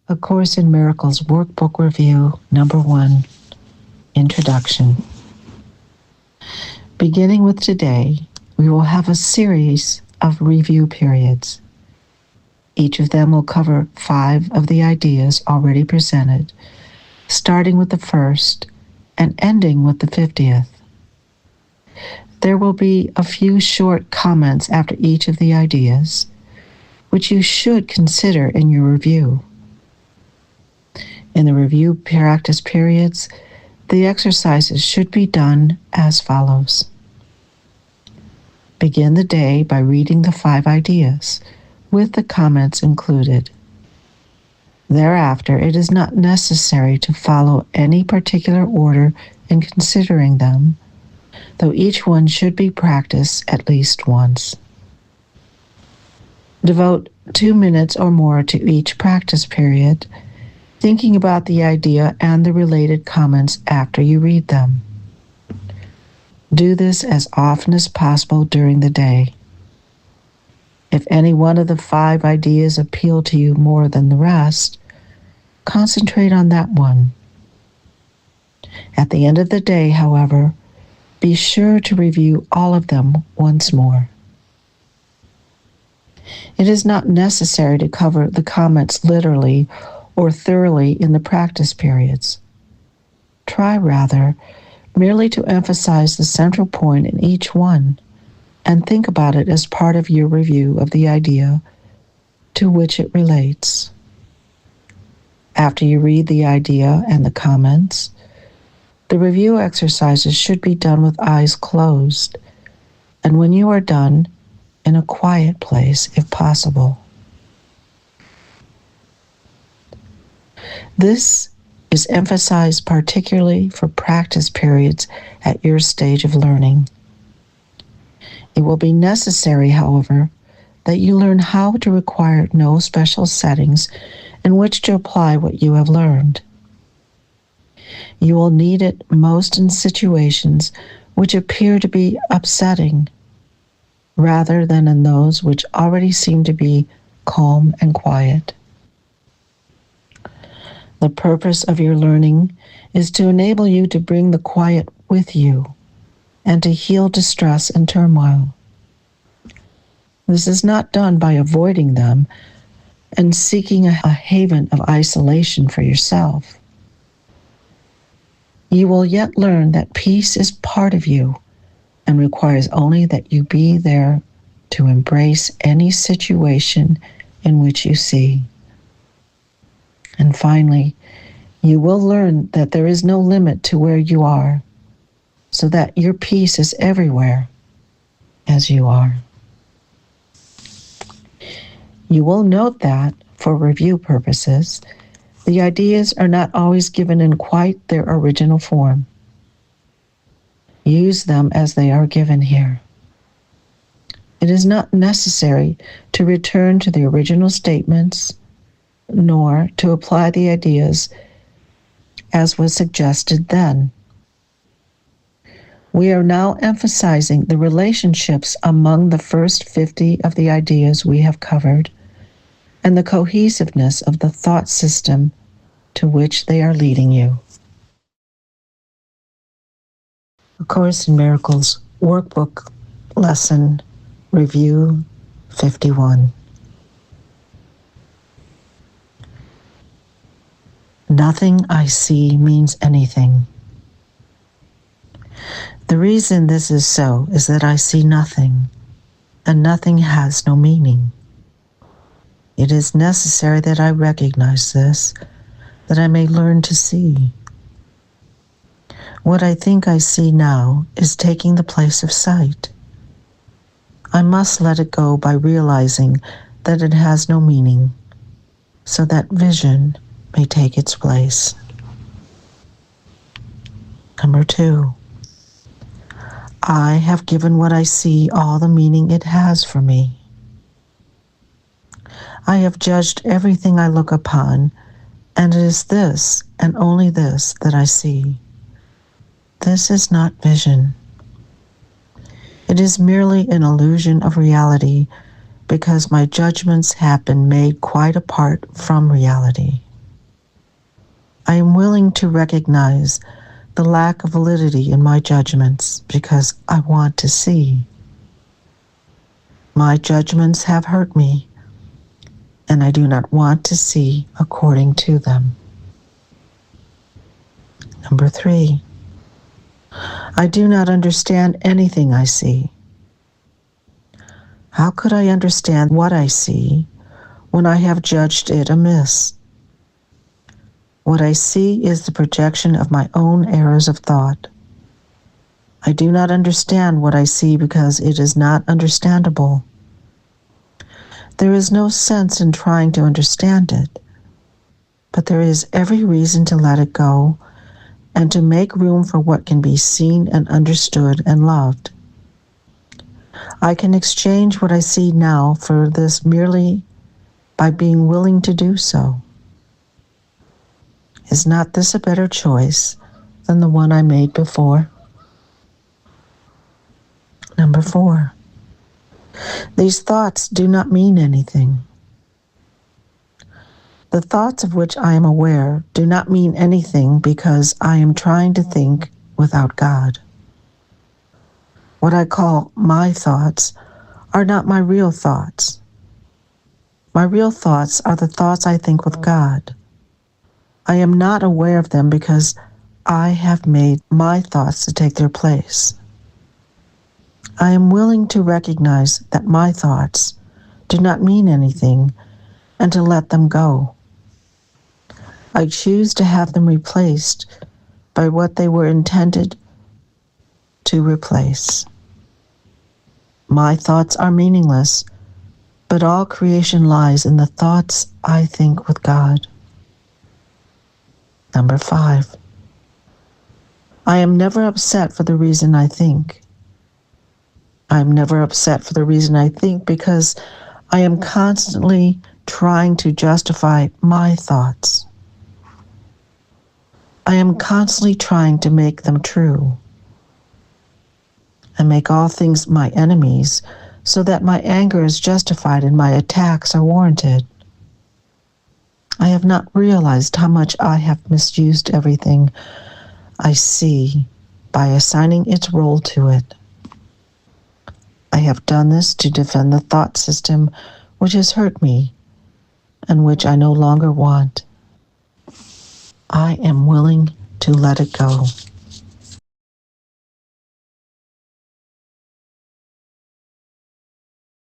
A Course in Miracles Workbook Review Number 1, Introduction. Beginning with today, we will have a series of review periods. Each of them will cover 5 of the ideas already presented, starting with the first and ending with the 50th. There will be a few short comments after each of the ideas, which you should consider in your review. In the review practice periods, the exercises should be done as follows. Begin the day by reading the 5 ideas, with the comments included. Thereafter, it is not necessary to follow any particular order in considering them, though each one should be practiced at least once. Devote 2 minutes or more to each practice period, thinking about the idea and the related comments after you read them. Do this as often as possible during the day. If any one of the 5 ideas appeal to you more than the rest, concentrate on that one. At the end of the day, however, be sure to review all of them once more. It is not necessary to cover the comments literally or thoroughly in the practice periods. Try, rather, merely to emphasize the central point in each one and think about it as part of your review of the idea to which it relates. After you read the idea and the comments, the review exercises should be done with eyes closed, and when you are done, in a quiet place if possible. This is emphasized particularly for practice periods at your stage of learning. It will be necessary, however, that you learn how to require no special settings in which to apply what you have learned. You will need it most in situations which appear to be upsetting, rather than in those which already seem to be calm and quiet. The purpose of your learning is to enable you to bring the quiet with you and to heal distress and turmoil. This is not done by avoiding them and seeking a haven of isolation for yourself. You will yet learn that peace is part of you and requires only that you be there to embrace any situation in which you see. And finally, you will learn that there is no limit to where you are, so that your peace is everywhere as you are. You will note that, for review purposes, the ideas are not always given in quite their original form. Use them as they are given here. It is not necessary to return to the original statements, nor to apply the ideas as was suggested then. We are now emphasizing the relationships among the first 50 of the ideas we have covered and the cohesiveness of the thought system to which they are leading you. A Course in Miracles Workbook Lesson Review 51. Nothing I see means anything. The reason this is so is that I see nothing, and nothing has no meaning. It is necessary that I recognize this, that I may learn to see. What I think I see now is taking the place of sight. I must let it go by realizing that it has no meaning, so that vision may take its place. Number 2. I have given what I see all the meaning it has for me. I have judged everything I look upon, and it is this and only this that I see. This is not vision. It is merely an illusion of reality because my judgments have been made quite apart from reality. I am willing to recognize the lack of validity in my judgments because I want to see. My judgments have hurt me, and I do not want to see according to them. Number 3, I do not understand anything I see. How could I understand what I see when I have judged it amiss? What I see is the projection of my own errors of thought. I do not understand what I see because it is not understandable. There is no sense in trying to understand it, but there is every reason to let it go and to make room for what can be seen and understood and loved. I can exchange what I see now for this merely by being willing to do so. Is not this a better choice than the one I made before? Number 4, these thoughts do not mean anything. The thoughts of which I am aware do not mean anything because I am trying to think without God. What I call my thoughts are not my real thoughts. My real thoughts are the thoughts I think with God. I am not aware of them because I have made my thoughts to take their place. I am willing to recognize that my thoughts do not mean anything and to let them go. I choose to have them replaced by what they were intended to replace. My thoughts are meaningless, but all creation lies in the thoughts I think with God. Number 5, I am never upset for the reason I think. I am never upset for the reason I think because I am constantly trying to justify my thoughts. I am constantly trying to make them true and make all things my enemies so that my anger is justified and my attacks are warranted. I have not realized how much I have misused everything I see by assigning its role to it. I have done this to defend the thought system which has hurt me and which I no longer want. I am willing to let it go.